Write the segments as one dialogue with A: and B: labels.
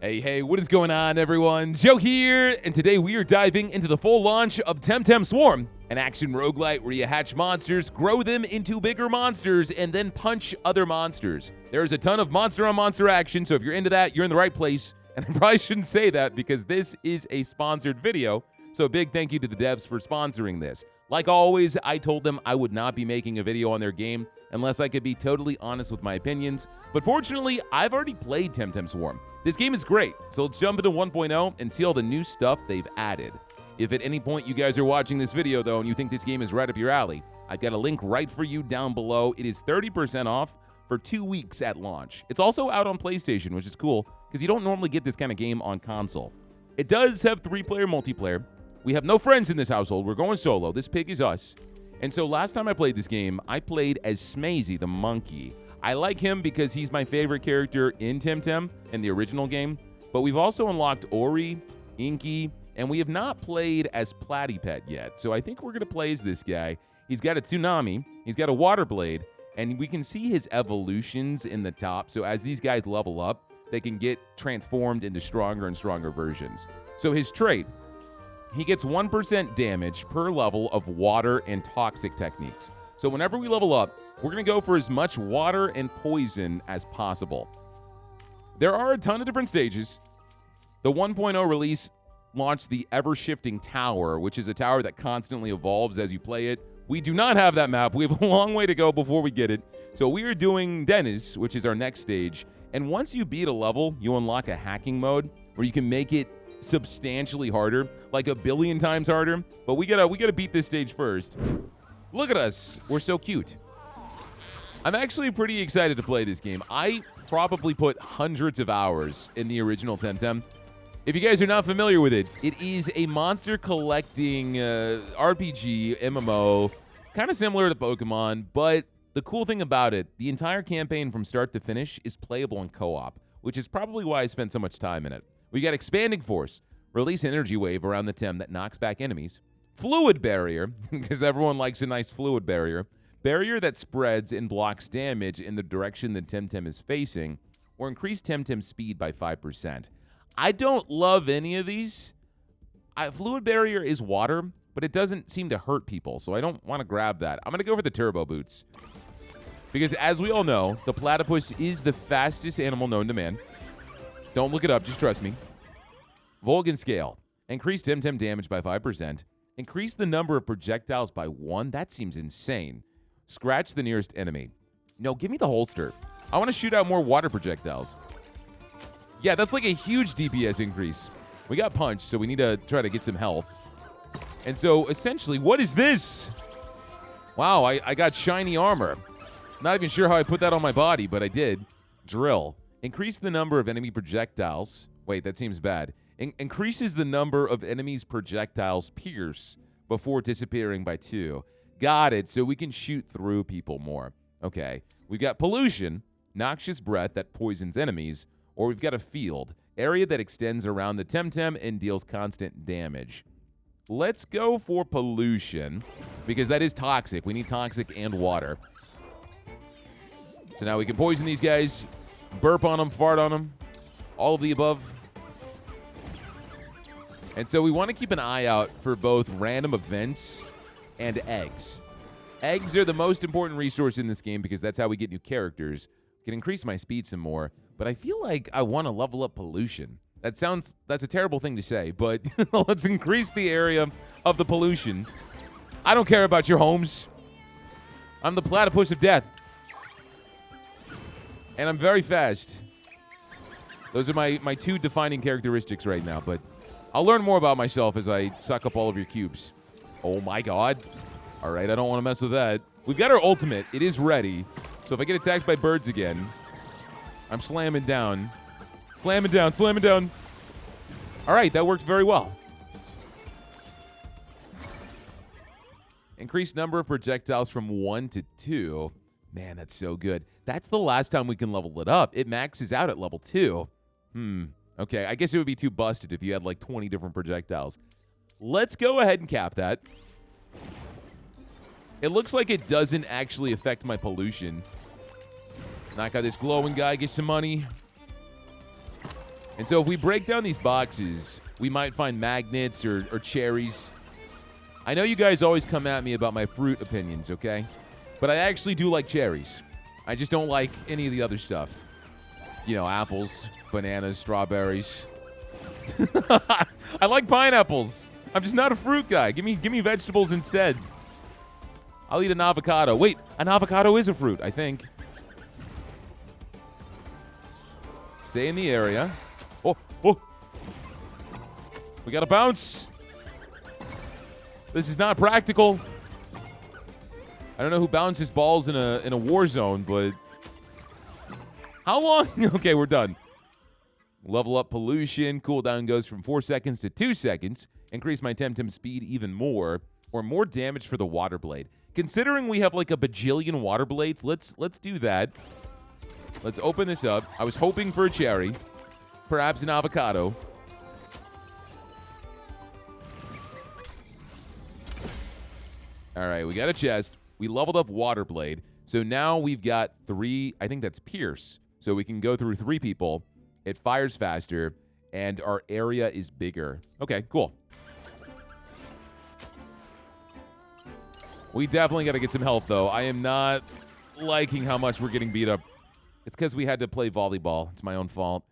A: Hey, what is going on, everyone? Joe here, and today we are diving into the full launch of Temtem Swarm, an action roguelite where you hatch monsters, grow them into bigger monsters, and then punch other monsters. There's a ton of monster-on-monster action, so if you're into that, you're in the right place. And I probably shouldn't say that because this is a sponsored video, so a big thank you to the devs for sponsoring this. Like always, I told them I would not be making a video on their game unless I could be totally honest with my opinions, but fortunately, I've already played Temtem Swarm. This game is great, so let's jump into 1.0 and see all the new stuff they've added. If at any point you guys are watching this video, though, and you think this game is right up your alley, I've got a link right for you down below. It is 30% off for 2 weeks at launch. It's also out on PlayStation, which is cool, because you don't normally get this kind of game on console. It does have 3-player multiplayer. We have no friends in this household. We're going solo. This pig is us. And so last time I played this game, I played as Smazy the monkey. I like him because he's my favorite character in Temtem in the original game, but we've also unlocked Ori, Inky, and we have not played as Platypet yet. So I think we're going to play as this guy. He's got a tsunami, he's got a water blade, and we can see his evolutions in the top. So as these guys level up, they can get transformed into stronger and stronger versions. So his trait, he gets 1% damage per level of water and toxic techniques. So whenever we level up, we're going to go for as much water and poison as possible. There are a ton of different stages. The 1.0 release launched the ever-shifting tower, which is a tower that constantly evolves as you play it. We do not have that map. We have a long way to go before we get it. So we are doing Dennis, which is our next stage. And once you beat a level, you unlock a hacking mode where you can make it substantially harder, like 1 billion times harder. But we gotta beat this stage first. Look at us. We're so cute. I'm actually pretty excited to play this game. I probably put hundreds of hours in the original Temtem. If you guys are not familiar with it, it is a monster collecting RPG, MMO, kind of similar to Pokemon, but the cool thing about it, the entire campaign from start to finish is playable in co-op, which is probably why I spent so much time in it. We got Expanding Force, release an energy wave around the Tem that knocks back enemies. Fluid Barrier, because everyone likes a nice fluid barrier. Barrier that spreads and blocks damage in the direction the Temtem is facing, or increase Temtem speed by 5%. I don't love any of these. Fluid Barrier is water, but it doesn't seem to hurt people, so I don't want to grab that. I'm going to go for the Turbo Boots. Because as we all know, the platypus is the fastest animal known to man. Don't look it up, just trust me. Volgan Scale. Increase Temtem damage by 5%. Increase the number of projectiles by 1. That seems insane. Scratch the nearest enemy. No, give me the holster. I want to shoot out more water projectiles. Yeah, that's like a huge DPS increase. We got punched, so we need to try to get some health. And so, essentially, what is this? Wow, I got shiny armor. Not even sure how I put that on my body, but I did. Drill. Increase the number of enemy projectiles. Wait, that seems bad. Increases the number of enemies' projectiles pierce before disappearing by 2. Got it, so we can shoot through people more. Okay. We've got Pollution, noxious breath that poisons enemies, or we've got a Field, area that extends around the Temtem and deals constant damage. Let's go for Pollution, because that is toxic. We need toxic and water. So now we can poison these guys, burp on them, fart on them, all of the above. And so we want to keep an eye out for both random events and eggs. Eggs are the most important resource in this game because that's how we get new characters. Can increase my speed some more, but I feel like I want to level up Pollution. That's a terrible thing to say, but let's increase the area of the pollution. I don't care about your homes. I'm the platypus of death. And I'm very fast. Those are my 2 defining characteristics right now, but I'll learn more about myself as I suck up all of your cubes. Oh my god. All right, I don't want to mess with that. We've got our ultimate. It is ready. So if I get attacked by birds again, I'm slamming down. Slamming down, slamming down. All right, that worked very well. Increased number of projectiles from 1 to 2. Man, that's so good. That's the last time we can level it up. It maxes out at level 2. Okay, I guess it would be too busted if you had like 20 different projectiles. Let's go ahead and cap that. It looks like it doesn't actually affect my pollution. Knock out this glowing guy, get some money. And so if we break down these boxes, we might find magnets or cherries. I know you guys always come at me about my fruit opinions, okay? But I actually do like cherries. I just don't like any of the other stuff. You know, apples, bananas, strawberries. I like pineapples. I'm just not a fruit guy. Give me vegetables instead. I'll eat an avocado. Wait, an avocado is a fruit, I think. Stay in the area. Oh. We got to bounce. This is not practical. I don't know who bounces balls in a war zone, but how long? Okay, we're done. Level up pollution. Cooldown goes from 4 seconds to 2 seconds. Increase my Temtem speed even more, or more damage for the water blade. Considering we have like a bajillion water blades, let's do that. Let's open this up. I was hoping for a cherry, perhaps an avocado. All right, we got a chest. We leveled up water blade. So now we've got 3, I think that's pierce. So we can go through 3 people. It fires faster, and our area is bigger. Okay, cool. We definitely got to get some health, though. I am not liking how much we're getting beat up. It's because we had to play volleyball. It's my own fault.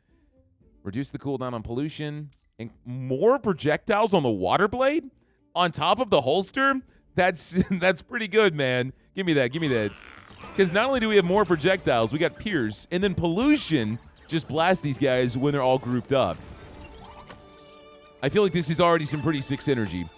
A: Reduce the cooldown on pollution. And more projectiles on the water blade? On top of the holster? That's pretty good, man. Give me that. Give me that. Because not only do we have more projectiles, we got Pierce, and then pollution just blasts these guys when they're all grouped up. I feel like this is already some pretty sick synergy.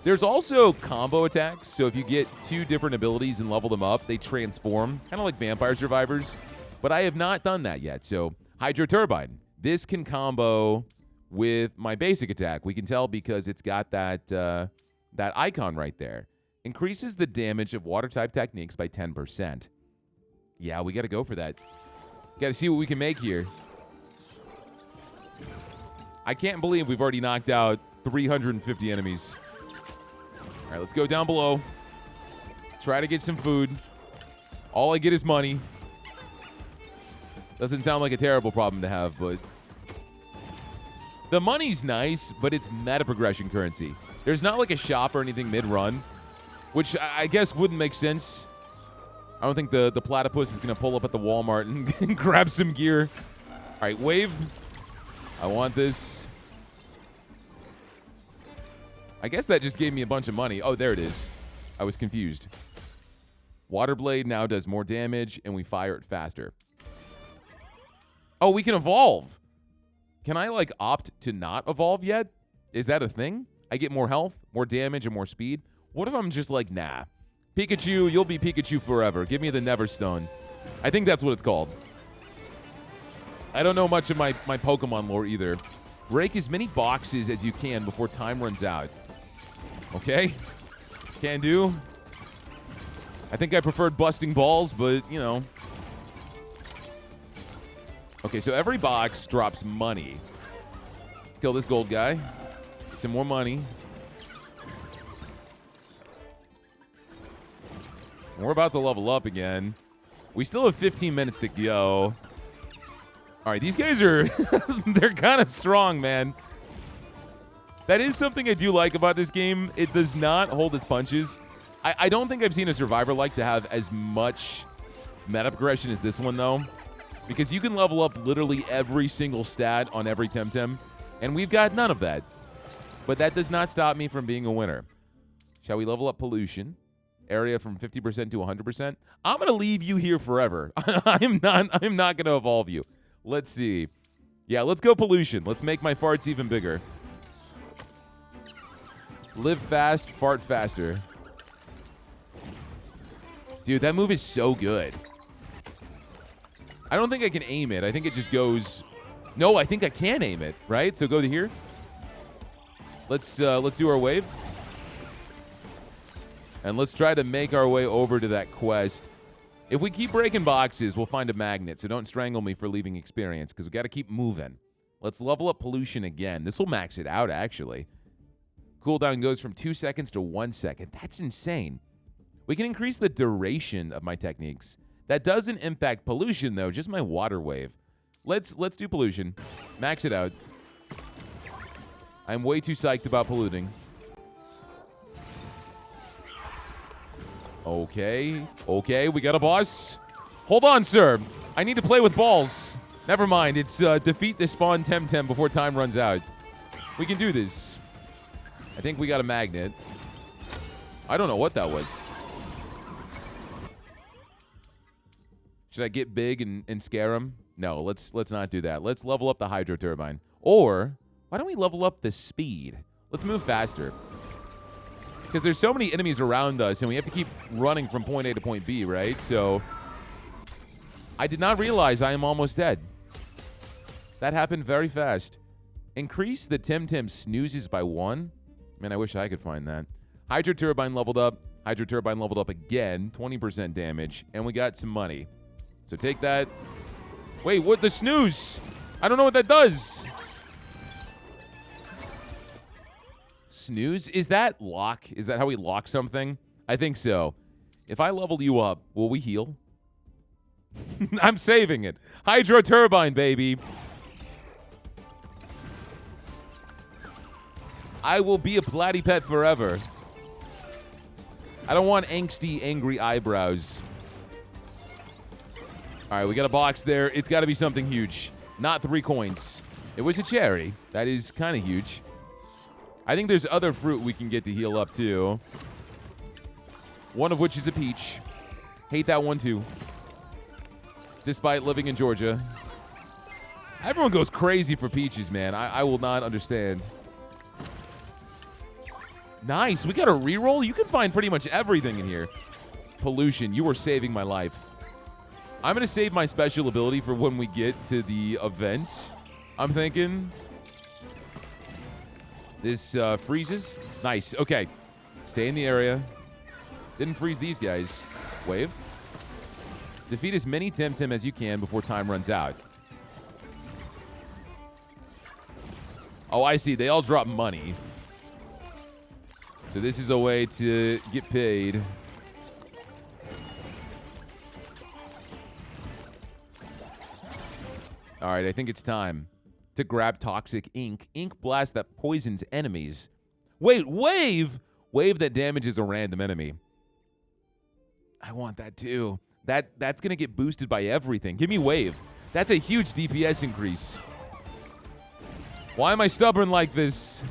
A: There's also combo attacks, so if you get 2 different abilities and level them up, they transform, kind of like Vampire Survivors. But I have not done that yet, so Hydro Turbine. This can combo with my basic attack. We can tell because it's got that icon right there. Increases the damage of water-type techniques by 10%. Yeah, we got to go for that. Got to see what we can make here. I can't believe we've already knocked out 350 enemies. All right, let's go down below. Try to get some food. All I get is money. Doesn't sound like a terrible problem to have, but the money's nice, but it's meta progression currency. There's not like a shop or anything mid-run, which I guess wouldn't make sense. I don't think the platypus is going to pull up at the Walmart and grab some gear. All right, wave. I want this. I guess that just gave me a bunch of money. Oh, there it is. I was confused. Water blade now does more damage, and we fire it faster. Oh, we can evolve. Can I, like, opt to not evolve yet? Is that a thing? I get more health, more damage, and more speed? What if I'm just like, nah. Pikachu, you'll be Pikachu forever. Give me the Neverstone. I think that's what it's called. I don't know much of my Pokemon lore either. Break as many boxes as you can before time runs out. Okay. Can do. I think I preferred busting balls, but, you know. Okay, so every box drops money. Let's kill this gold guy. Get some more money. We're about to level up again. We still have 15 minutes to go. All right, these guys are, they're kind of strong, man. That is something I do like about this game. It does not hold its punches. I don't think I've seen a survivor-like to have as much meta progression as this one, though. Because you can level up literally every single stat on every Temtem, and we've got none of that. But that does not stop me from being a winner. Shall we level up pollution? Area from 50% to 100%. I'm going to leave you here forever. I'm not going to evolve you. Let's see. Yeah, let's go pollution. Let's make my farts even bigger. Live fast, fart faster. Dude, that move is so good. I don't think I can aim it. I think it just goes... No, I think I can aim it, right? So go to here. Let's do our wave. And let's try to make our way over to that quest. If we keep breaking boxes, we'll find a magnet, so don't strangle me for leaving experience, because we got to keep moving. Let's level up pollution again. This will max it out, actually. Cooldown goes from 2 seconds to 1 second. That's insane. We can increase the duration of my techniques. That doesn't impact pollution, though, just my water wave. Let's do pollution. Max it out. I'm way too psyched about polluting. Okay. Okay, we got a boss. Hold on, sir. I need to play with balls. Never mind. It's defeat the spawn Temtem before time runs out. We can do this. I think we got a magnet. I don't know what that was. Should I get big and scare him? No, let's not do that. Let's level up the hydro turbine. Or why don't we level up the speed? Let's move faster. Because there's so many enemies around us, and we have to keep running from point A to point B, right? So I did not realize I am almost dead. That happened very fast. Increase the Temtem snoozes by 1. Man, I wish I could find that. Hydro turbine leveled up. Hydro turbine leveled up again. 20% damage. And we got some money. So take that. Wait, what? The snooze? I don't know what that does. Snooze? Is that lock? Is that how we lock something? I think so. If I level you up, will we heal? I'm saving it. Hydro turbine, baby. I will be a platy pet forever. I don't want angsty, angry eyebrows. All right, we got a box there. It's got to be something huge. Not 3 coins. It was a cherry. That is kind of huge. I think there's other fruit we can get to heal up, too. One of which is a peach. Hate that one, too. Despite living in Georgia. Everyone goes crazy for peaches, man. I will not understand. Nice. We got a reroll. You can find pretty much everything in here. Pollution. You were saving my life. I'm going to save my special ability for when we get to the event. I'm thinking. This freezes. Nice. Okay. Stay in the area. Didn't freeze these guys. Wave. Defeat as many Temtem as you can before time runs out. Oh, I see. They all drop money. So this is a way to get paid. All right, I think it's time to grab toxic ink. Ink blast that poisons enemies. Wait, wave! Wave that damages a random enemy. I want that too. That's going to get boosted by everything. Give me wave. That's a huge DPS increase. Why am I stubborn like this?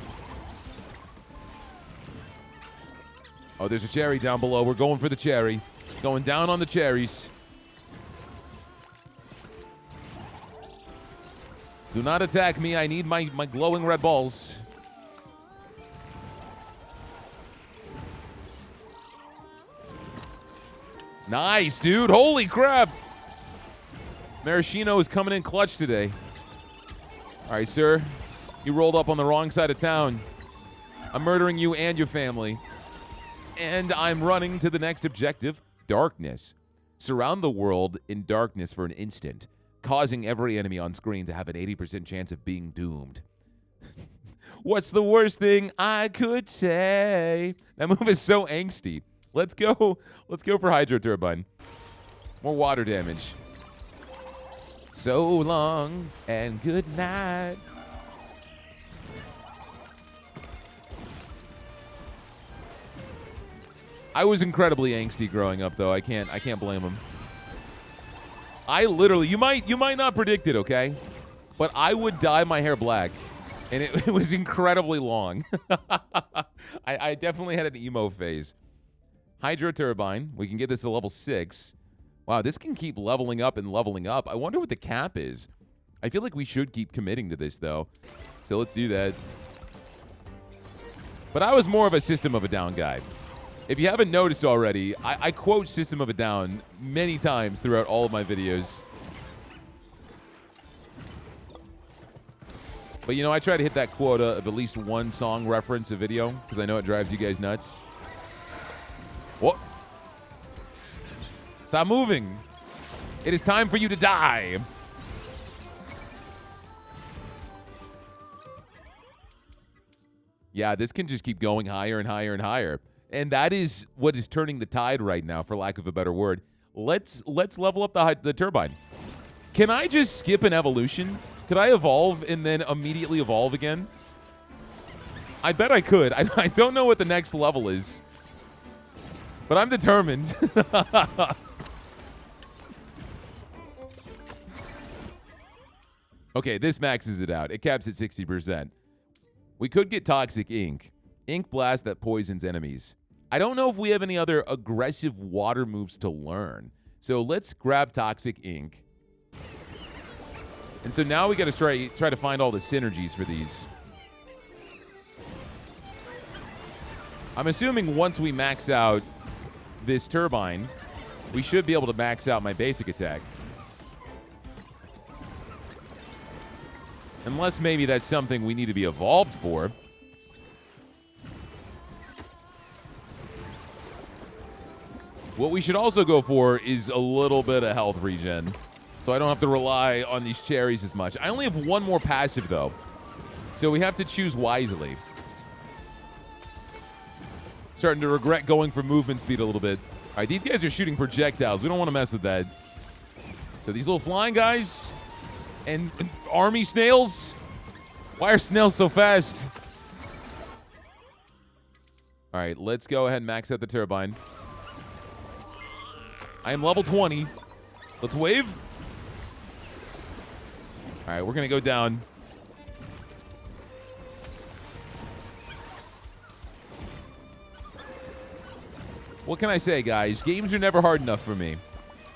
A: Oh, there's a cherry down below. We're going for the cherry. Going down on the cherries. Do not attack me. I need my glowing red balls. Nice, dude. Holy crap. Maraschino is coming in clutch today. All right, sir. You rolled up on the wrong side of town. I'm murdering you and your family. And I'm running to the next objective, darkness. Surround the world in darkness for an instant, causing every enemy on screen to have an 80% chance of being doomed. What's the worst thing I could say? That move is so angsty. Let's go for Hydro Turbine. More water damage. So long and good night. I was incredibly angsty growing up, though. I can't blame him. I literally, you might not predict it, okay? But I would dye my hair black, and it was incredibly long. I definitely had an emo phase. Hydro Turbine. We can get this to level 6. Wow, this can keep leveling up and leveling up. I wonder what the cap is. I feel like we should keep committing to this, though. So let's do that. But I was more of a System of a Down guy. If you haven't noticed already, I quote System of a Down many times throughout all of my videos. But, you know, I try to hit that quota of at least one song reference a video because I know it drives you guys nuts. What? Stop moving. It is time for you to die. Yeah, this can just keep going higher and higher and higher. And that is what is turning the tide right now, for lack of a better word. Let's level up the turbine. Can I just skip an evolution? Could I evolve and then immediately evolve again? I bet I could. I don't know what the next level is, but I'm determined. Okay, this maxes it out. It caps at 60%. We could get Toxic Ink. Ink Blast that poisons enemies. I don't know if we have any other aggressive water moves to learn. So let's grab Toxic Ink. And so now we got to try to find all the synergies for these. I'm assuming once we max out this turbine, we should be able to max out my basic attack. Unless maybe that's something we need to be evolved for. What we should also go for is a little bit of health regen, so I don't have to rely on these cherries as much. I only have one more passive, though, so we have to choose wisely. Starting to regret going for movement speed a little bit. All right, these guys are shooting projectiles. We don't want to mess with that. So these little flying guys and army snails. Why are snails so fast? All right, let's go ahead and max out the turbine. I am level 20. Let's wave. All right, we're going to go down. What can I say, guys? Games are never hard enough for me.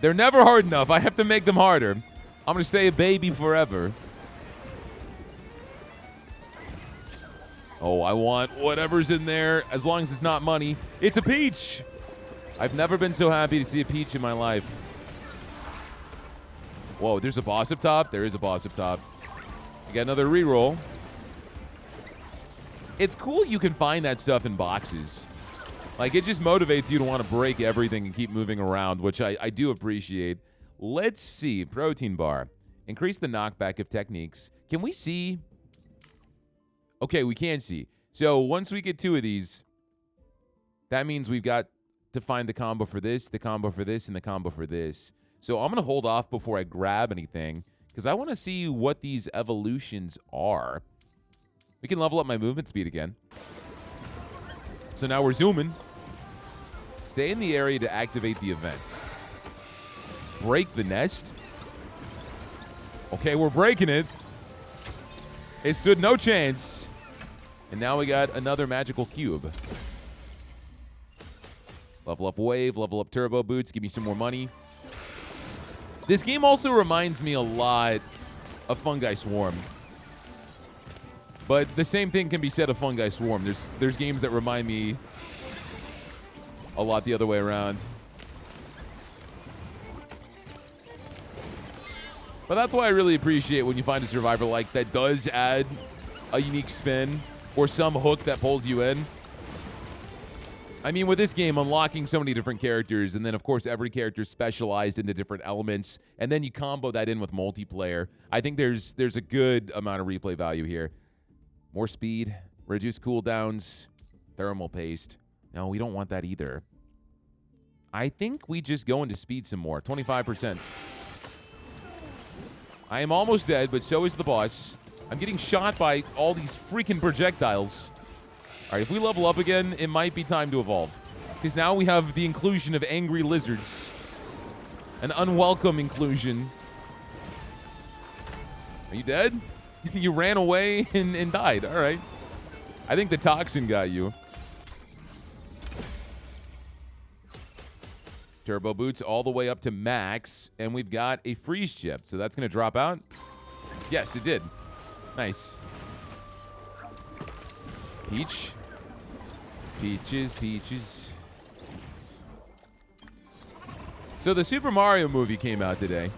A: They're never hard enough. I have to make them harder. I'm going to stay a baby forever. Oh, I want whatever's in there, as long as it's not money. It's a peach. I've never been so happy to see a peach in my life. Whoa, there's a boss up top? There is a boss up top. You got another reroll. It's cool you can find that stuff in boxes. Like, it just motivates you to want to break everything and keep moving around, which I do appreciate. Let's see. Protein bar. Increase the knockback of techniques. Can we see? Okay, we can see. So once we get 2 of these, that means we've got to find the combo for this, the combo for this, and the combo for this. So I'm going to hold off before I grab anything, because I want to see what these evolutions are. We can level up my movement speed again. So now we're zooming. Stay in the area to activate the events. Break the nest. Okay, we're breaking it. It stood no chance. And now we got another magical cube. Level up wave, level up turbo boots, give me some more money. This game also reminds me a lot of Fungi Swarm. But the same thing can be said of Fungi Swarm. There's games that remind me a lot the other way around. But that's why I really appreciate when you find a survivorlike that does add a unique spin or some hook that pulls you in. I mean, with this game, unlocking so many different characters, and then, of course, every character specialized into different elements, and then you combo that in with multiplayer, I think there's a good amount of replay value here. More speed, reduce cooldowns, thermal paste. No, we don't want that either. I think we just go into speed some more, 25%. I am almost dead, but so is the boss. I'm getting shot by all these freaking projectiles. All right, if we level up again, it might be time to evolve. Because now we have the inclusion of angry lizards. An unwelcome inclusion. Are you dead? You ran away and died. All right. I think the toxin got you. Turbo boots all the way up to max. And we've got a freeze chip. So that's going to drop out. Yes, it did. Nice. Peach. Peaches, peaches. So the Super Mario movie came out today.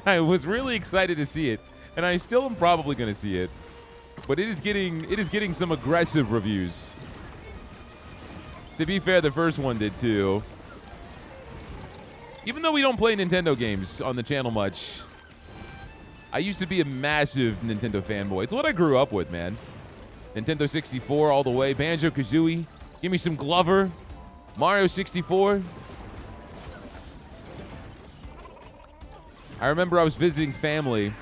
A: I was really excited to see it. And I still am probably going to see it. But it is getting some aggressive reviews. To be fair, the first one did too. Even though we don't play Nintendo games on the channel much, I used to be a massive Nintendo fanboy. It's what I grew up with, man. Nintendo 64 all the way. Banjo-Kazooie. Give me some Glover. Mario 64. I remember I was visiting family,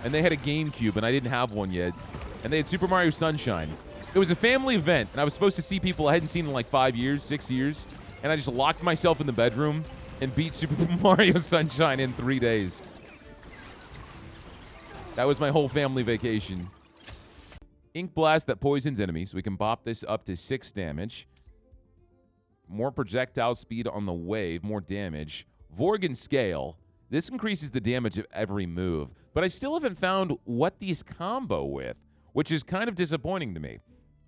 A: and they had a GameCube, and I didn't have one yet. And they had Super Mario Sunshine. It was a family event, and I was supposed to see people I hadn't seen in like 5 years, 6 years. And I just locked myself in the bedroom and beat Super Mario Sunshine in 3 days. That was my whole family vacation. Ink Blast that poisons enemies. We can bop this up to 6 damage. More projectile speed on the wave, more damage. Vorgan Scale. This increases the damage of every move. But I still haven't found what these combo with, which is kind of disappointing to me.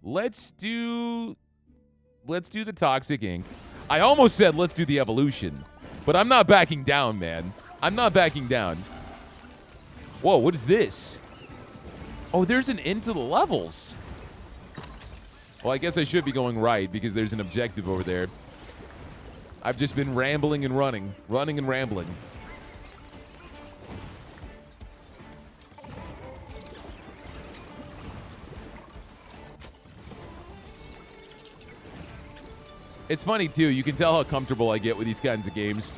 A: Let's do the Toxic Ink. I almost said let's do the Evolution, but I'm not backing down, man. I'm not backing down. Whoa, what is this? Oh, there's an into the levels. Well, I guess I should be going right because there's an objective over there. I've just been rambling and running and rambling. It's funny, too. You can tell how comfortable I get with these kinds of games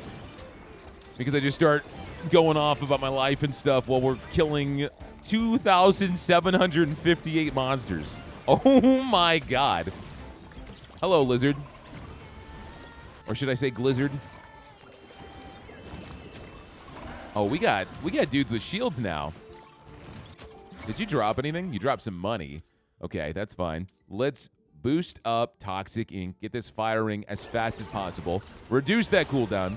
A: because I just start going off about my life and stuff while we're killing 2,758 monsters. Oh, my God. Hello, Lizard. Or should I say Glizzard? Oh, we got dudes with shields now. Did you drop anything? You dropped some money. Okay, that's fine. Let's boost up Toxic Ink. Get this firing as fast as possible. Reduce that cooldown.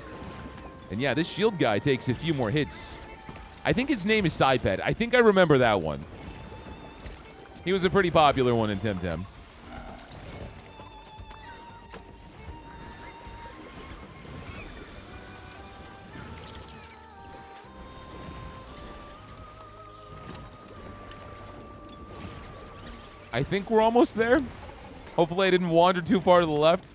A: And yeah, this shield guy takes a few more hits. I think his name is Cyped. I think I remember that one. He was a pretty popular one in Temtem. I think we're almost there. Hopefully I didn't wander too far to the left.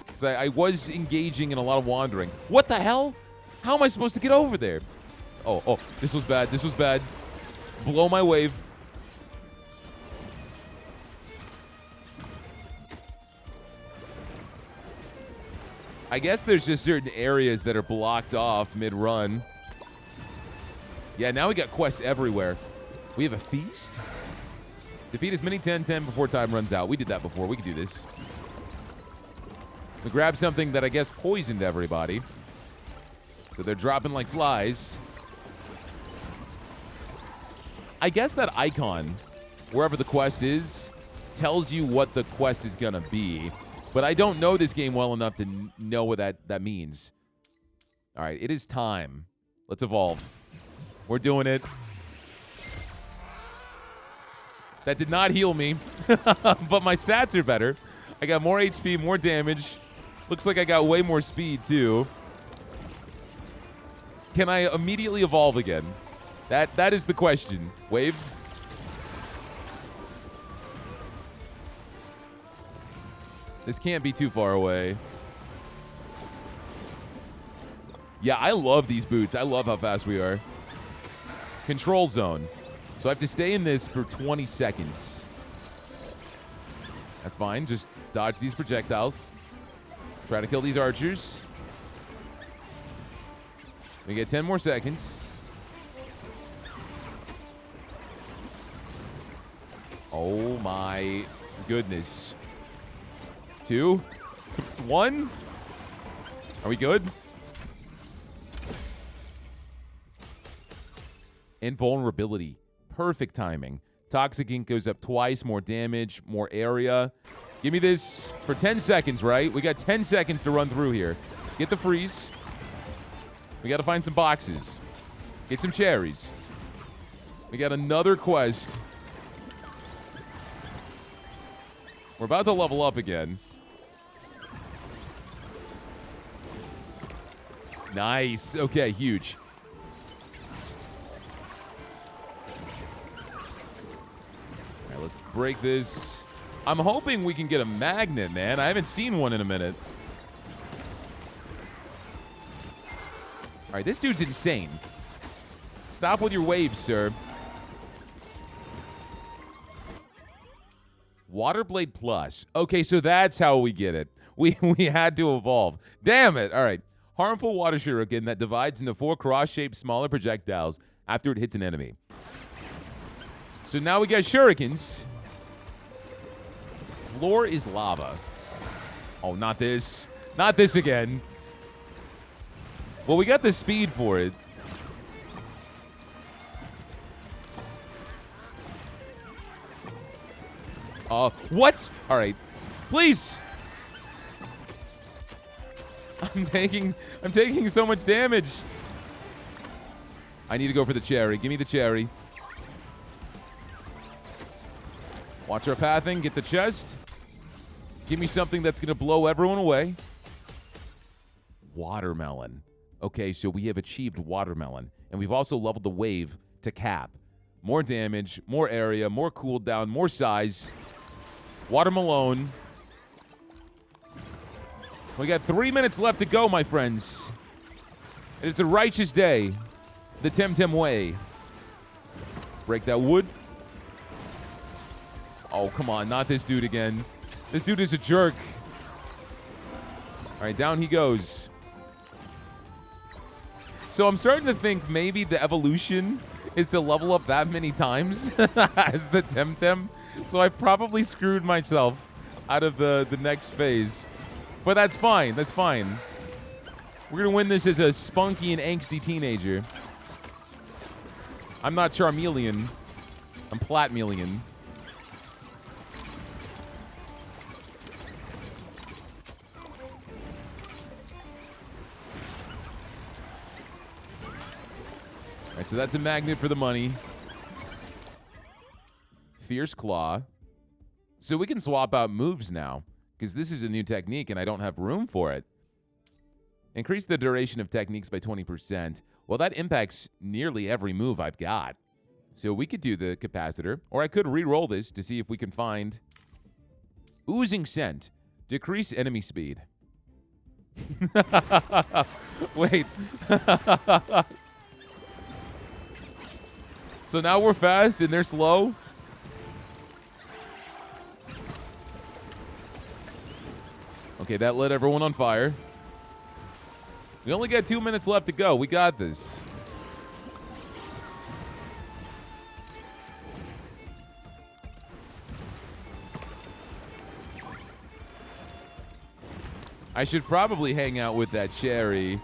A: Because I was engaging in a lot of wandering. What the hell? How am I supposed to get over there? Oh, this was bad. This was bad. Blow my wave. I guess there's just certain areas that are blocked off mid-run. Yeah, now we got quests everywhere. We have a feast? Defeat as many Temtem before time runs out. We did that before. We can do this. We grabbed something that I guess poisoned everybody. So they're dropping like flies. I guess that icon, wherever the quest is, tells you what the quest is gonna be. But I don't know this game well enough to know what that means. All right, it is time. Let's evolve. We're doing it. That did not heal me, but my stats are better. I got more HP, more damage. Looks like I got way more speed, too. Can I immediately evolve again? That is the question. Wave. This can't be too far away. Yeah, I love these boots. I love how fast we are. Control zone. So I have to stay in this for 20 seconds. That's fine. Just dodge these projectiles. Try to kill these archers. We get 10 more seconds. Oh my goodness. 2, 1. Are we good? Invulnerability. Perfect timing. Toxic Ink goes up twice, more damage, more area. Give me this for 10 seconds, right? We got 10 seconds to run through here. Get the freeze. We got to find some boxes. Get some cherries. We got another quest. We're about to level up again. Nice. Okay, huge. All right, let's break this. I'm hoping we can get a magnet, man. I haven't seen one in a minute. All right, this dude's insane. Stop with your waves, sir. Waterblade Plus. Okay, so that's how we get it. We had to evolve. Damn it. All right. Harmful water shuriken that divides into 4 cross-shaped smaller projectiles after it hits an enemy. So now we got shurikens. Floor is lava. Oh, not this. Not this again. Well, we got the speed for it. What? All right. Please. I'm taking so much damage. I need to go for the cherry. Give me the cherry. Watch our pathing. Get the chest. Give me something that's going to blow everyone away. Watermelon. Okay, so we have achieved watermelon. And we've also leveled the wave to cap. More damage, more area, more cooldown, more size. Watermelon. We got 3 minutes left to go, my friends. It is a righteous day. The Temtem way. Break that wood. Oh, come on. Not this dude again. This dude is a jerk. All right, down he goes. So I'm starting to think maybe the evolution is to level up that many times as the Temtem. So I probably screwed myself out of the next phase. But that's fine. That's fine. We're going to win this as a spunky and angsty teenager. I'm not Charmeleon. I'm Platmeleon. All right, so that's a magnet for the money. Fierce Claw. So we can swap out moves now, because this is a new technique and I don't have room for it. Increase the duration of techniques by 20%. Well, that impacts nearly every move I've got. So we could do the capacitor, or I could re-roll this to see if we can find Oozing Scent. Decrease enemy speed. Wait. So now we're fast and they're slow? Okay, that lit everyone on fire. We only got 2 minutes left to go. We got this. I should probably hang out with that cherry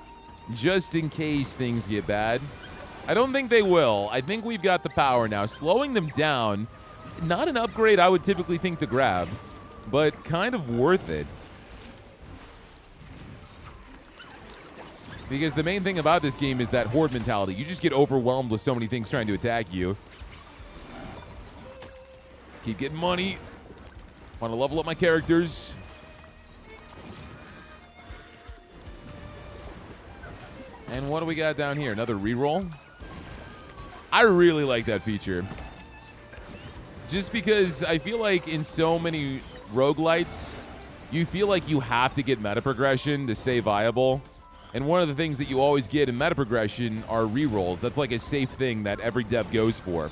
A: just in case things get bad. I don't think they will. I think we've got the power now. Slowing them down, not an upgrade I would typically think to grab, but kind of worth it. Because the main thing about this game is that horde mentality. You just get overwhelmed with so many things trying to attack you. Let's keep getting money. Want to level up my characters. And what do we got down here? Another reroll? I really like that feature. Just because I feel like in so many roguelites, you feel like you have to get meta progression to stay viable. And one of the things that you always get in meta progression are rerolls. That's like a safe thing that every dev goes for.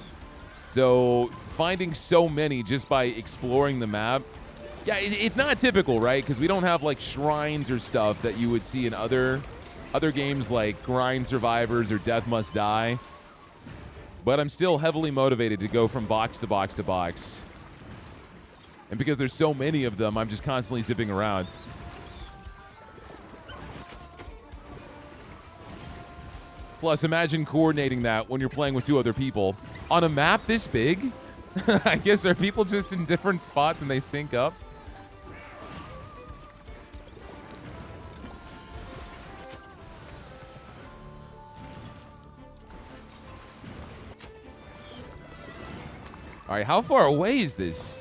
A: So finding so many just by exploring the map, yeah, it's not typical, right? Because we don't have like shrines or stuff that you would see in other games like Grind Survivors or Death Must Die. But I'm still heavily motivated to go from box to box to box. And because there's so many of them, I'm just constantly zipping around. Plus, imagine coordinating that when you're playing with 2 other people. On a map this big? I guess are people just in different spots and they sync up? All right, how far away is this?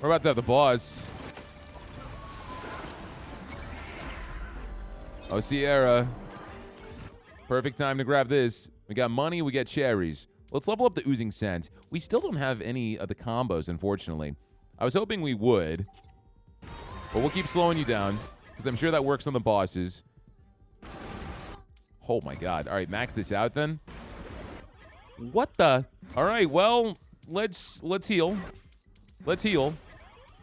A: We're about to have the boss. Oh, Sierra. Perfect time to grab this. We got money, we got cherries. Let's level up the Oozing Scent. We still don't have any of the combos, unfortunately. I was hoping we would. But we'll keep slowing you down, because I'm sure that works on the bosses. Oh my god. All right, max this out then. What the? All right, well, let's heal. Let's heal.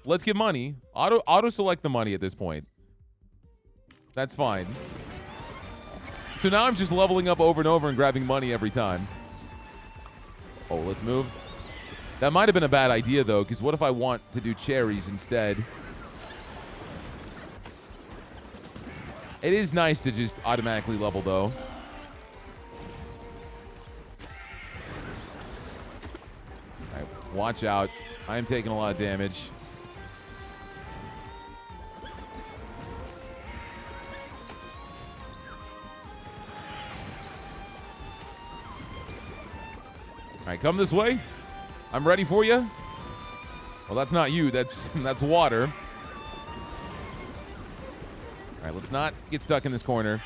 A: Let's get money. Auto select the money at this point. That's fine. So now I'm just leveling up over and over and grabbing money every time. Oh, let's move. That might have been a bad idea, though, because what if I want to do cherries instead? It is nice to just automatically level, though. All right, watch out. I am taking a lot of damage. All right, come this way. I'm ready for you. Well, that's not you. That's water. All right, let's not get stuck in this corner.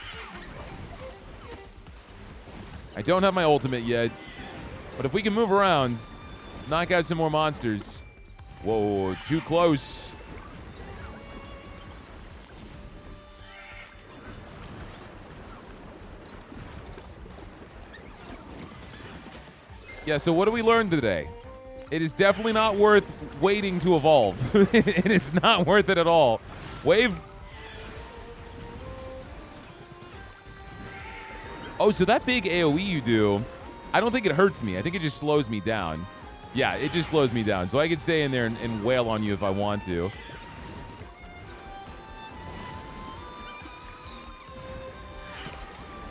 A: I don't have my ultimate yet, but if we can move around, knock out some more monsters. Whoa, too close. Yeah, so what do we learn today? It is definitely not worth waiting to evolve. It is not worth it at all. Wave. Oh, so that big AoE you do, I don't think it hurts me. I think it just slows me down. Yeah, it just slows me down. So I can stay in there and wail on you if I want to.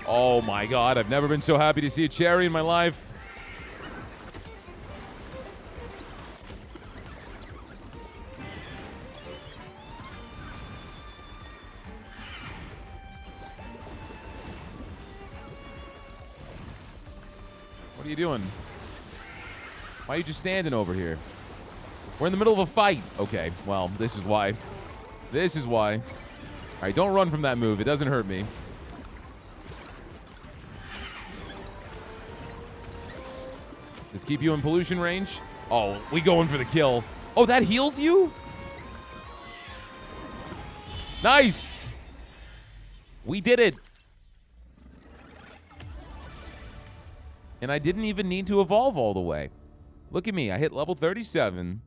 A: Oh my god, I've never been so happy to see a cherry in my life. What are you doing? Why are you just standing over here? We're in the middle of a fight. Okay, well, this is why. This is why. All right, don't run from that move. It doesn't hurt me. Just keep you in pollution range. Oh, we going for the kill. Oh, that heals you? Nice. We did it. And I didn't even need to evolve all the way. Look at me. I hit level 37.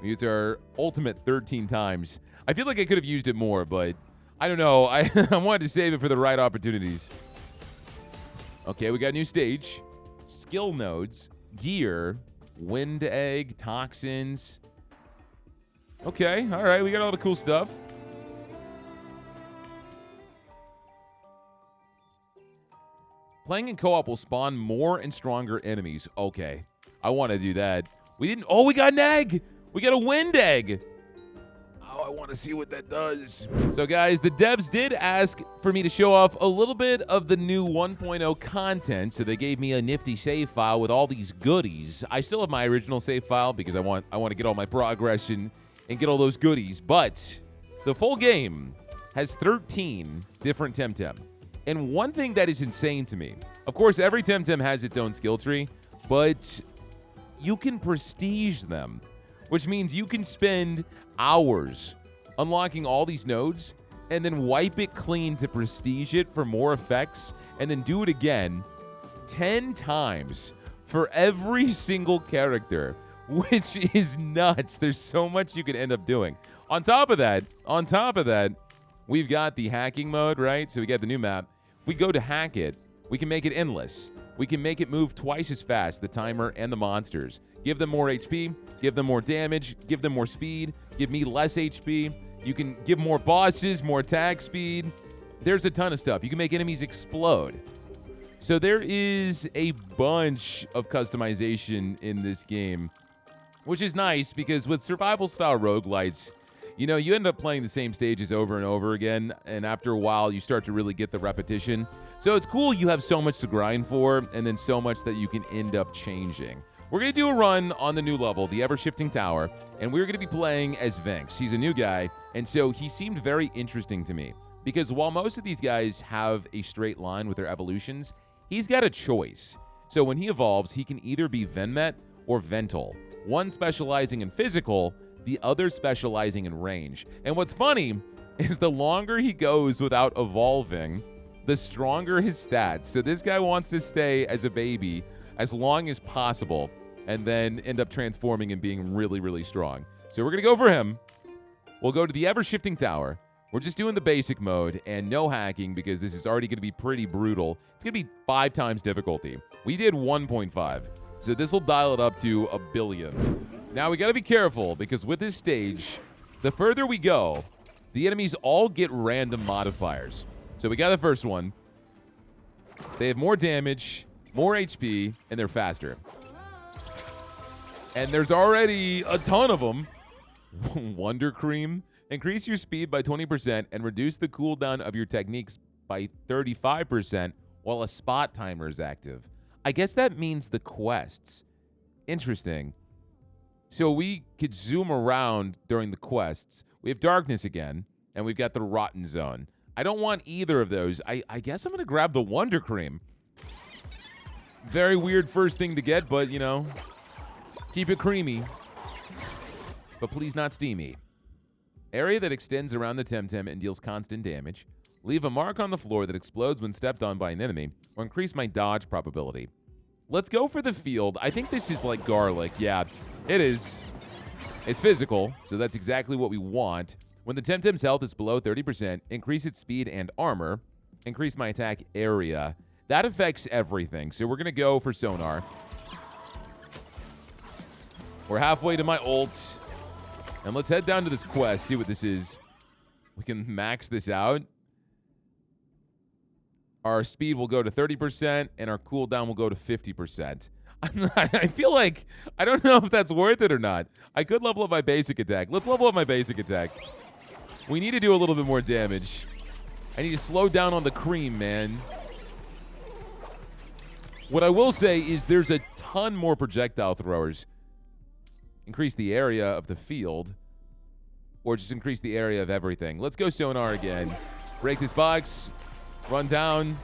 A: We used our ultimate 13 times. I feel like I could have used it more, but I don't know. I wanted to save it for the right opportunities. Okay, we got a new stage. Skill nodes, gear, wind egg, toxins. Okay, all right. We got all the cool stuff. Playing in co-op will spawn more and stronger enemies. Okay, I want to do that. We didn't. Oh, we got an egg. We got a wind egg. Oh, I want to see what that does. So, guys, the devs did ask for me to show off a little bit of the new 1.0 content. So they gave me a nifty save file with all these goodies. I still have my original save file because I want to get all my progression and get all those goodies. But the full game has 13 different Temtem. And one thing that is insane to me, of course, every Temtem has its own skill tree, but you can prestige them, which means you can spend hours unlocking all these nodes and then wipe it clean to prestige it for more effects and then do it again 10 times for every single character, which is nuts. There's so much you can end up doing. On top of that, we've got the hacking mode, right? So we got the new map. We go to hack it. We can make it endless. We can make it move twice as fast, the timer and the monsters. Give them more HP, give them more damage, give them more speed, give me less HP. You can give more bosses, more attack speed. There's a ton of stuff. You can make enemies explode. So there is a bunch of customization in this game, which is nice because with survival-style roguelites, you know, you end up playing the same stages over and over again, and after a while, you start to really get the repetition. So it's cool you have so much to grind for, and then so much that you can end up changing. We're going to do a run on the new level, the Ever-Shifting Tower, and we're going to be playing as Venx. He's a new guy, and so he seemed very interesting to me, because while most of these guys have a straight line with their evolutions, he's got a choice. So when he evolves, he can either be Venmet or Vental, one specializing in physical, the other specializing in range. And what's funny is the longer he goes without evolving, the stronger his stats. So this guy wants to stay as a baby as long as possible and then end up transforming and being really, really strong. So we're going to go for him. We'll go to the Ever-Shifting Tower. We're just doing the basic mode and no hacking because this is already going to be pretty brutal. It's going to be 5 times difficulty. We did 1.5, so this will dial it up to 1 billion. Now, we got to be careful because with this stage, the further we go, the enemies all get random modifiers. So we got the first one. They have more damage, more HP, and they're faster. And there's already a ton of them. Wonder Cream. Increase your speed by 20% and reduce the cooldown of your techniques by 35% while a spot timer is active. I guess that means the quests. Interesting. So we could zoom around during the quests. We have Darkness again, and we've got the Rotten Zone. I don't want either of those. I guess I'm going to grab the Wonder Cream. Very weird first thing to get, but, you know, keep it creamy. But please not steamy. Area that extends around the Temtem and deals constant damage. Leave a mark on the floor that explodes when stepped on by an enemy, or increase my dodge probability. Let's go for the field. I think this is like garlic. Yeah, it is. It's physical, so that's exactly what we want. When the Temtem's health is below 30%, increase its speed and armor. Increase my attack area. That affects everything, so we're going to go for Sonar. We're halfway to my ult. And let's head down to this quest, see what this is. We can max this out. Our speed will go to 30%, and our cooldown will go to 50%. I feel like, I don't know if that's worth it or not. I could level up my basic attack. Let's level up my basic attack. We need to do a little bit more damage. I need to slow down on the cream, man. What I will say is there's a ton more projectile throwers. Increase the area of the field, or just increase the area of everything. Let's go Sonar again. Break this box. Run down.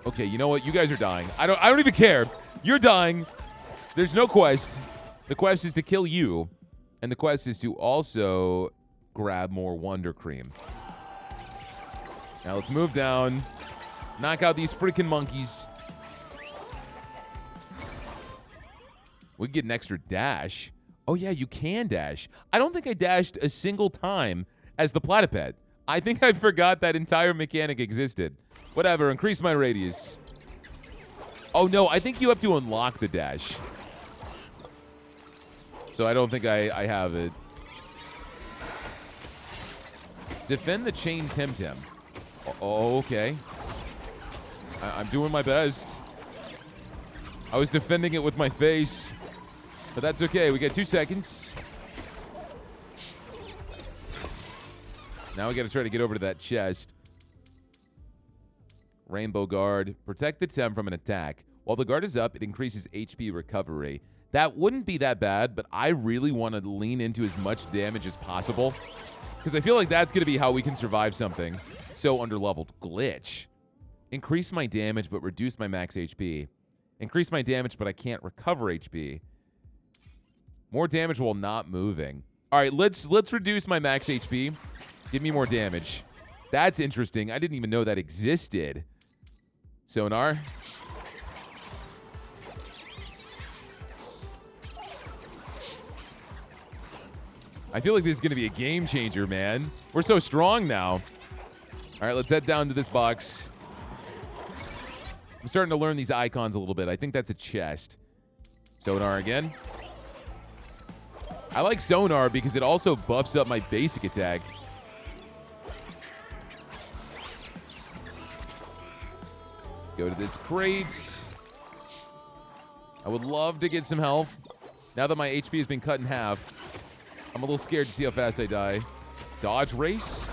A: Okay, you know what? You guys are dying. I don't even care. You're dying. There's no quest. The quest is to kill you, and the quest is to also grab more Wonder Cream. Now let's move down. Knock out these freaking monkeys. We can get an extra dash. Oh, yeah, you can dash. I don't think I dashed a single time as the platyped. I think I forgot that entire mechanic existed. Whatever, increase my radius. Oh, no, I think you have to unlock the dash. So I don't think I have it. Defend the chain Temtem. Oh, okay. I'm doing my best. I was defending it with my face. But that's okay. We get 2 seconds. Now we got to try to get over to that chest. Rainbow Guard. Protect the Tem from an attack. While the guard is up, it increases HP recovery. That wouldn't be that bad, but I really want to lean into as much damage as possible. Because I feel like that's going to be how we can survive something so underleveled. Glitch. Increase my damage, but reduce my max HP. Increase my damage, but I can't recover HP. More damage while not moving. All right, let's reduce my max HP. Give me more damage. That's interesting. I didn't even know that existed. Sonar. I feel like this is going to be a game changer, man. We're so strong now. All right, let's head down to this box. I'm starting to learn these icons a little bit. I think that's a chest. Sonar again. I like Sonar because it also buffs up my basic attack. Let's go to this crate. I would love to get some health. Now that my HP has been cut in half, I'm a little scared to see how fast I die. Dodge race.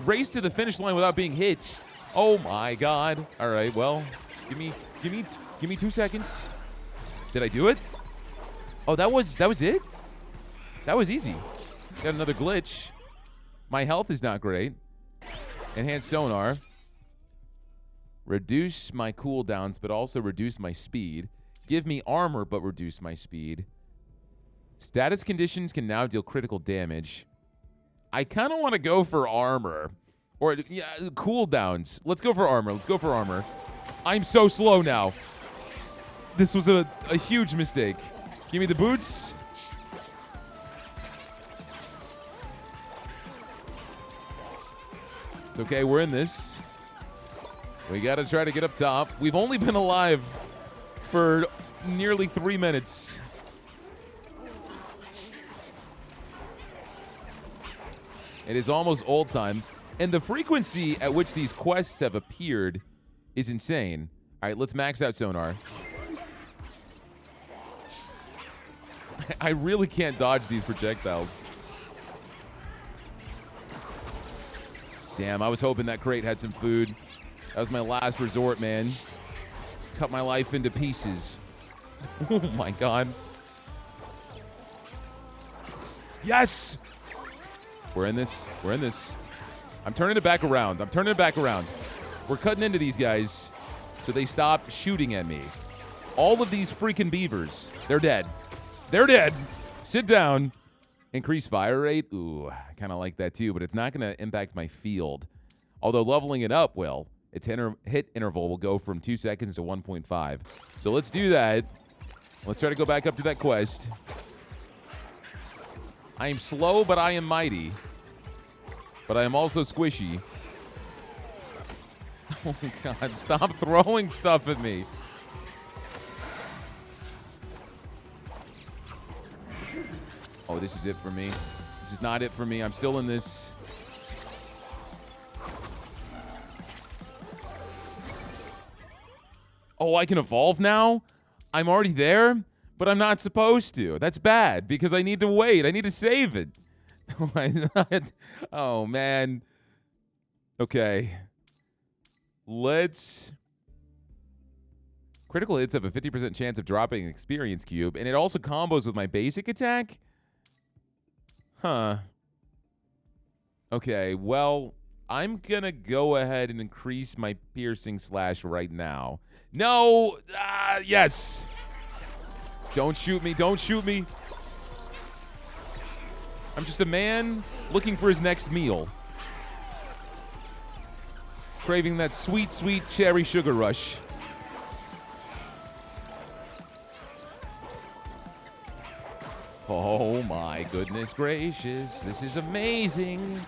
A: Race to the finish line without being hit. Oh my god. All right, well, give me 2 seconds. Did I do it? Oh, that was it? That was easy. Got another glitch. My health is not great. Enhanced Sonar. Reduce my cooldowns, but also reduce my speed. Give me armor, but reduce my speed. Status conditions can now deal critical damage. I kind of want to go for armor. Or, yeah, cooldowns. Let's go for armor. Let's go for armor. I'm so slow now. This was a huge mistake. Give me the boots. It's okay, we're in this. We gotta try to get up top. We've only been alive for nearly 3 minutes. It is almost old time. And the frequency at which these quests have appeared is insane. All right, let's max out sonar. I really can't dodge these projectiles. Damn, I was hoping that crate had some food. That was my last resort, man. Cut my life into pieces. Oh my god. Yes! We're in this. We're in this. I'm turning it back around. I'm turning it back around. We're cutting into these guys so they stop shooting at me. All of these freaking beavers, they're dead. They're dead. Sit down. Increase fire rate. Ooh, I kind of like that too, but it's not going to impact my field. Although leveling it up will. Its hit interval will go from 2 seconds to 1.5. So let's do that. Let's try to go back up to that quest. I am slow, but I am mighty. But I am also squishy. Oh, God. Stop throwing stuff at me. Oh, this is it for me. This is not it for me. I'm still in this. Oh, I can evolve now? I'm already there, but I'm not supposed to. That's bad because I need to wait. I need to save it. Oh, man. Okay. Let's... Critical hits have a 50% chance of dropping an experience cube, and it also combos with my basic attack? Huh. Okay, well, I'm gonna go ahead and increase my piercing slash right now. No! Yes! Don't shoot me, don't shoot me! I'm just a man looking for his next meal. Craving that sweet, sweet cherry sugar rush. Oh my goodness gracious, this is amazing.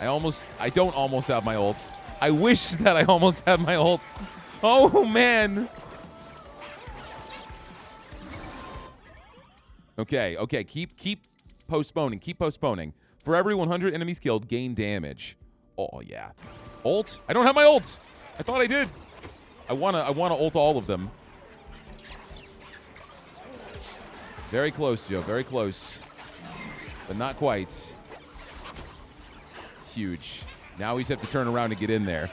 A: I don't almost have my ult. I wish that I almost had my ult. Oh man. Okay, okay, keep postponing, keep postponing. For every 100 enemies killed, gain damage. Oh yeah. Ult? I don't have my ult. I thought I did. I wanna ult all of them. Very close, Joe. Very close. But not quite. Huge. Now we just have to turn around and get in there.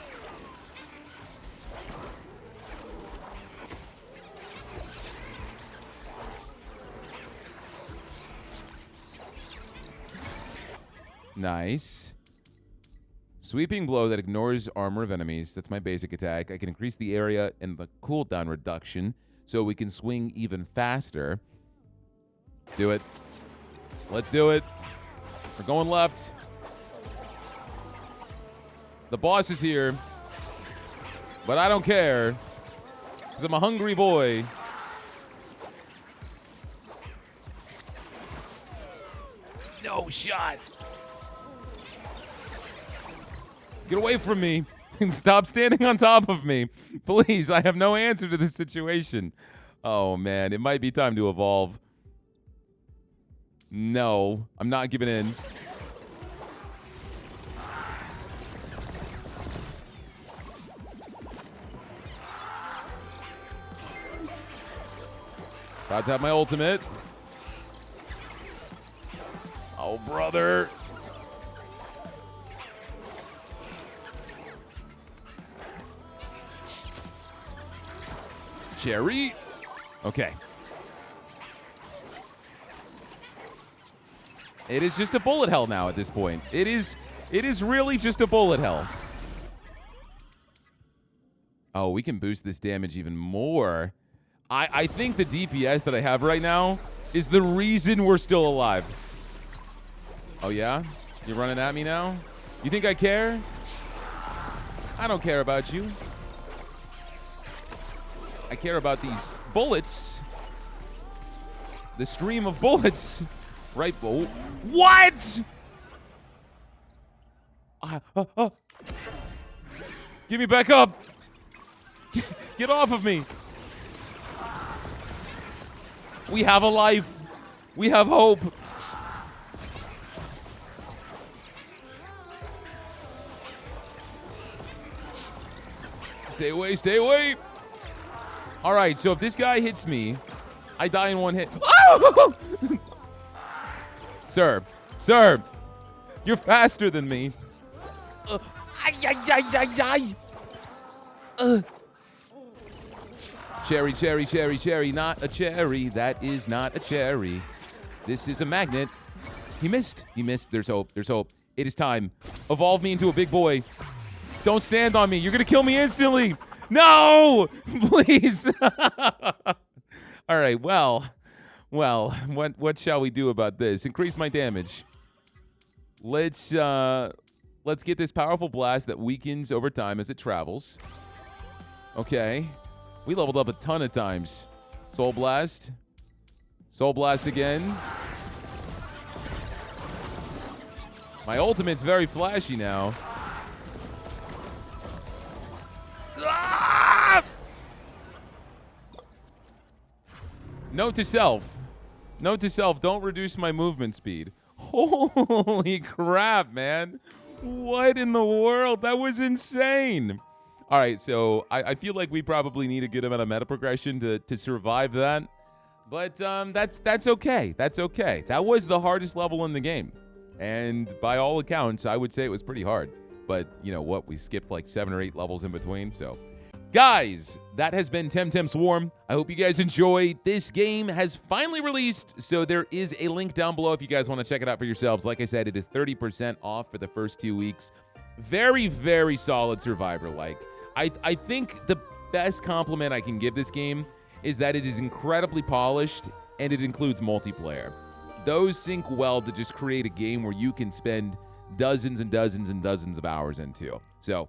A: Nice. Sweeping blow that ignores armor of enemies. That's my basic attack. I can increase the area and the cooldown reduction so we can swing even faster. Let's do it. Let's do it. We're going left. The boss is here. But I don't care. Because I'm a hungry boy. No shot. Get away from me. And stop standing on top of me. Please, I have no answer to this situation. Oh, man. It might be time to evolve. No, I'm not giving in. About to have my ultimate. Oh, brother. Cherry. Okay. It is just a bullet hell now at this point. It is really just a bullet hell. Oh, we can boost this damage even more. I think the DPS that I have right now is the reason we're still alive. Oh, yeah? You're running at me now? You think I care? I don't care about you. I care about these bullets. The stream of bullets. Right, what? Get me back up. Get off of me. We have a life. We have hope. Stay away, stay away. All right, so if this guy hits me, I die in one hit. Oh! Sir, you're faster than me. Cherry, cherry, cherry, cherry, not a cherry. That is not a cherry. This is a magnet. He missed. He missed. There's hope. There's hope. It is time. Evolve me into a big boy. Don't stand on me. You're going to kill me instantly. No! Please. All right, well, what shall we do about this? Increase my damage. Let's get this powerful blast that weakens over time as it travels. Okay. We leveled up a ton of times. Soul Blast. Soul Blast again. My ultimate's very flashy now. Ah! Note to self. Note to self, don't reduce my movement speed. Holy crap, man. What in the world? That was insane. All right, so I feel like we probably need a good amount of meta progression to survive that. But that's okay. That's okay. That was the hardest level in the game. And by all accounts, I would say it was pretty hard. But you know what? We skipped like 7 or 8 levels in between, so... Guys, that has been Temtem Swarm. I hope you guys enjoyed. This game has finally released, so there is a link down below if you guys want to check it out for yourselves. Like I said, it is 30% off for the first 2 weeks. Very, very solid survivor-like. I think the best compliment I can give this game is that it is incredibly polished and it includes multiplayer. Those sync well to just create a game where you can spend dozens and dozens and dozens of hours into. So,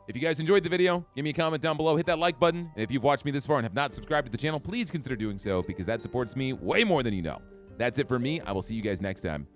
A: if you guys enjoyed the video, give me a comment down below, hit that like button, and if you've watched me this far and have not subscribed to the channel, please consider doing so because that supports me way more than you know. That's it for me. I will see you guys next time.